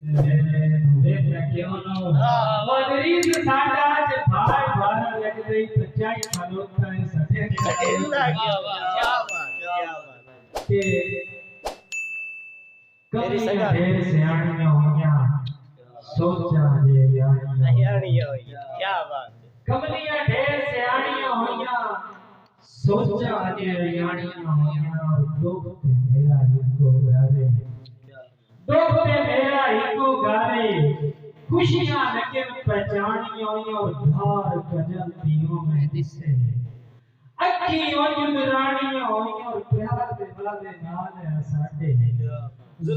वेख क्यों नो मदरीज साडा ज भाई बारा लग गई पचाई खलोता है सटे क्या बात के कभी ढेर सियाणियां होया सोचा जे यानियां क्या बात कमलियां ढेर सियाणियां होया सोचा जे यानियां होया दुख ते मेरा हिको गावे दुख ते मेरा हिको गावे खुशियां लगे पहचानियां और धार कजल दियों में दिसे अखी ओजुन रानियां होया और प्यार दे वादे नाल साडे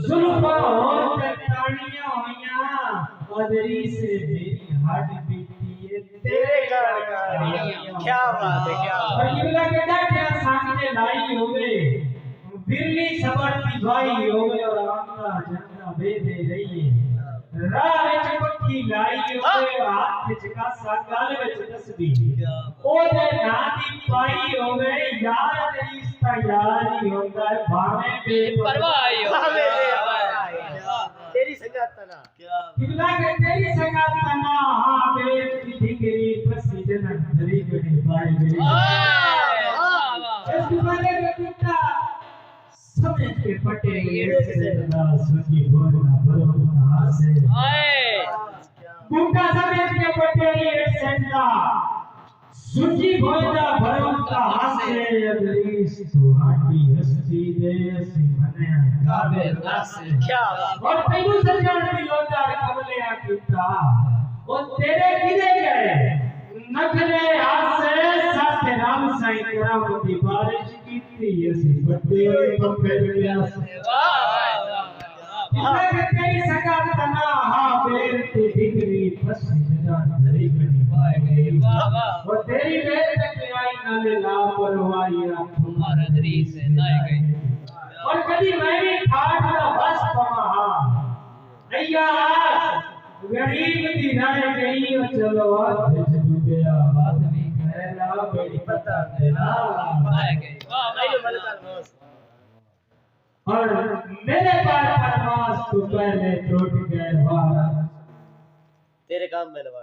जुल्फा और तानियां होया बदरी से मेरी हाड बीती है तेरे गानियां क्या बात है क्या और किबला के डाटिया सामने लाई होवे बिरली सबरती भाई होवे और आंदा जन्ना बेदे रही राह विच पक्की लाई होवे हाथ विच कासा गल विच तस्बीह ओदे नां दी पाई होवे यार तेरी रिश्ता यार ही होंदा है भावे बेपरवाही होवे तेरी संगात ना क्या किबला के तेरी संगात ना हां बेटी ढिगरी फसी जनन धरी गड़ी पाई मेरी इस दुआले के पिता समझ के पटे ये से ना सुजी बोलना भरो कहां से बूटा समझ के पटे ये से ना सुजी बोलना भरो कहां से अदरीस सुहाटी हस्ती दे सी मने काबे नासे क्या और तेनु सजन दिलोदार कमले आ पिता वो तेरे किने गए नखरे हाथ से साथ राम साईं करावती बारिश कीती असी बड्डे पंपे गया वाह तेरी सगात तना हां बेर ती डिगरी फसी जान धरी गनी पाए गई वाह और तेरी बेर तक आई नाले लापरवाही तुम्हारा दरी से नाए गई और कभी मैं भी ठाठ ना बस पमा अय्या गरीब दी रह गई और चलो आज गया बात भी कहना बेड़ी पता देना पाए गई वाह भाई मलकर बस और मेरे पार परमास तू पहले टूट गए वारा तेरे काम में लवा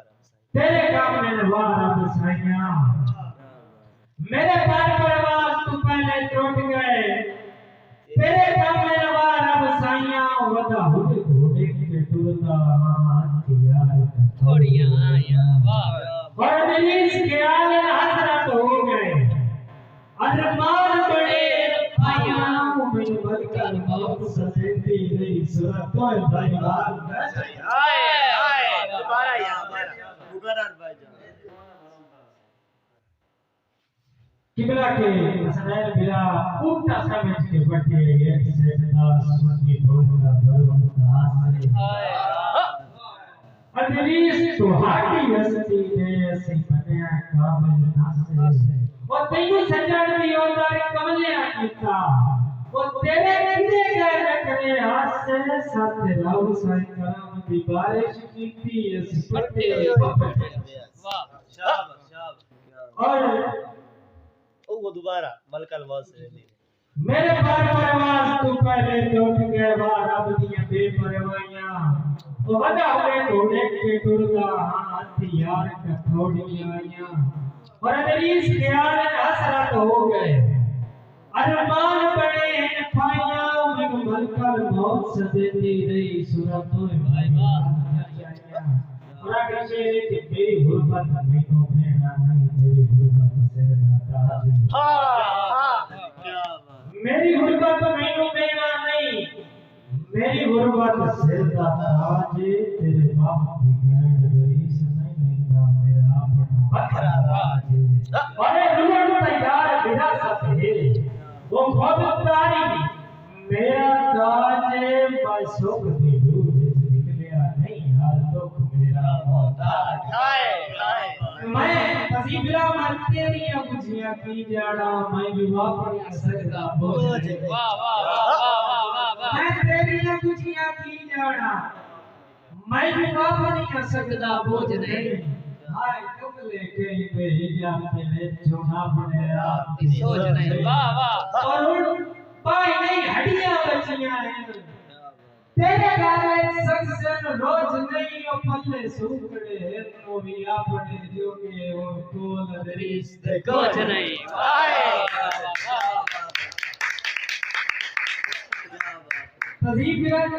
तेरे काम में लवा बसाइया मेरे पार परमास तू पहले टूट गए तेरे काम में लवा बसाइया वदा हुद घोड़े के टूटदा हथियार थोड़ियां आया वाह और दिलीस ख्याल हसरत हो गए अरमान बड़े आया मैं बदकर मौत सजेती रही सूरत तो भाई आए आए दोबारा यहां मुगरर भाईजान किबला के हसनैन बिला उल्टा समझ के बटे एक से दास सुनी भोला भरो हाथ से अदरीस सुहाटी हस्ती दे सी बनया काबिल नासे और तेनु सजन दी ओदार कमले कीता और तेरे किने गए रखने हाथ से साथ राव साईं कराम दी बारिश कीती असी बटे वाह शाबाश और वो दोबारा मलकल वास मेरे पार परवास तू पहले टूट गए बार अब दिया बेपरवाहियां ओ वदा हुए घोड़े के टुरदा हथियार का थोड़ियां आईयां और अदरीस ख्याल हसरत हो गए अरमान बड़े हैं फाइयां में मलकल मौत सजेती रही सूरतों भाई और आगे शेर के मेरी गुरबत मीनों में ना नहीं तेरी गुरबत से नाता मेरी गुरबत मीनों में ना नहीं मेरी गुरबत से ताज तेरे बाप की गैंड गई समय नहीं मेरा अपना बखरा राज अरे रुमन तैयार विरासत है वो खुद तारी मेरा ताज मैं सुख दी दूर निकलिया नहीं हाल दुख मेरा मोहताज मैं तसीबरा मर तेरी बुझियां की जाड़ा मैं भी वापस सकदा बोझ वाह वाह वाह वाह मैं तेरी बुझियां की जाड़ा मैं भी वापस सकदा बोझ नहीं हाय कमले कहीं पे जाते ले चुना बने रात की सोच नहीं वाह वाह और पाई नहीं हड्डियां बचियां हैं तेरे गाले शख्स पल्ले सुकड़े तो भी आपने जो के वो कोल दरीस कुछ नहीं वाह तजीब